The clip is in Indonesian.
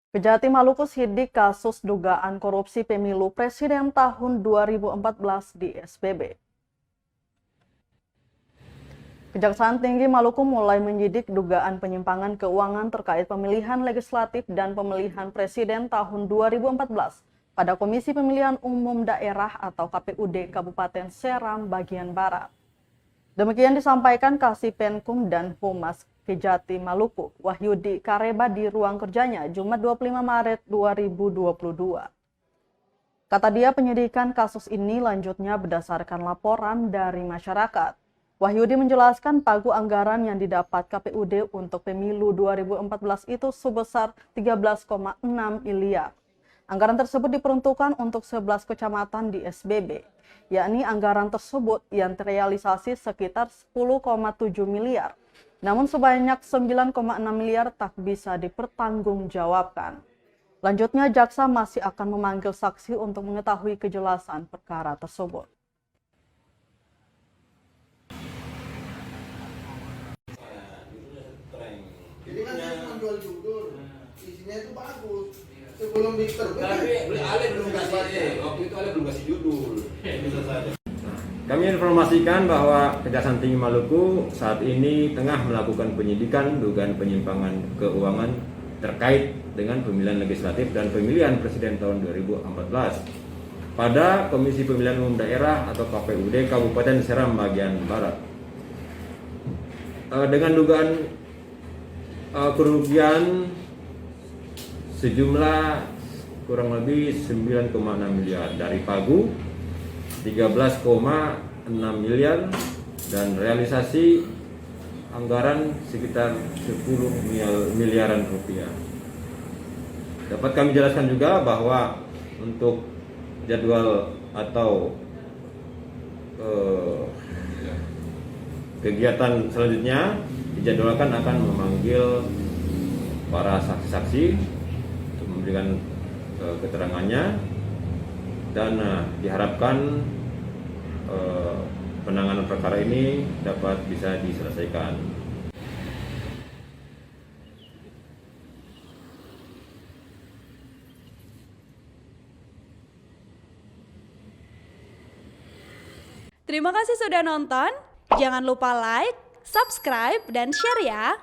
Kejati Maluku sidik kasus dugaan korupsi pemilu presiden tahun 2014 di SBB. Kejaksaan Tinggi Maluku mulai menyidik dugaan penyimpangan keuangan terkait pemilihan legislatif dan pemilihan presiden tahun 2014 pada Komisi Pemilihan Umum Daerah atau KPUD Kabupaten Seram bagian Barat. Demikian disampaikan Kasipenkum dan Humas Kejati Maluku, Wahyudi Kareba di ruang kerjanya Jumat 25 Maret 2022. Kata dia, penyidikan kasus ini lanjutnya berdasarkan laporan dari masyarakat. Wahyudi menjelaskan pagu anggaran yang didapat KPUD untuk pemilu 2014 itu sebesar 13,6 miliar. Anggaran tersebut diperuntukkan untuk 11 kecamatan di SBB, yakni anggaran tersebut yang terrealisasi sekitar 10,7 miliar. Namun sebanyak 9,6 miliar tak bisa dipertanggungjawabkan. Lanjutnya, jaksa masih akan memanggil saksi untuk mengetahui kejelasan perkara tersebut. Jadi kan saya cuma jual judul, isinya itu bagus. Sebelum diterbit. Tapi Ale belum kasih, waktu itu Ale belum kasih judul. Bisa saja. Kami informasikan bahwa Kejaksaan Tinggi Maluku saat ini tengah melakukan penyidikan dugaan penyimpangan keuangan terkait dengan pemilihan legislatif dan pemilihan presiden tahun 2014 pada Komisi Pemilihan Umum Daerah atau KPUD Kabupaten Seram bagian Barat. Dengan dugaan kerugian sejumlah kurang lebih 9,6 miliar dari pagu 13,6 miliar dan realisasi anggaran sekitar 10 miliaran rupiah. Dapat kami jelaskan juga bahwa untuk jadwal atau kegiatan selanjutnya dijadwalkan akan memanggil para saksi-saksi untuk memberikan keterangannya dan diharapkan penanganan perkara ini dapat bisa diselesaikan. Terima kasih sudah nonton. Jangan lupa like, subscribe, dan share ya.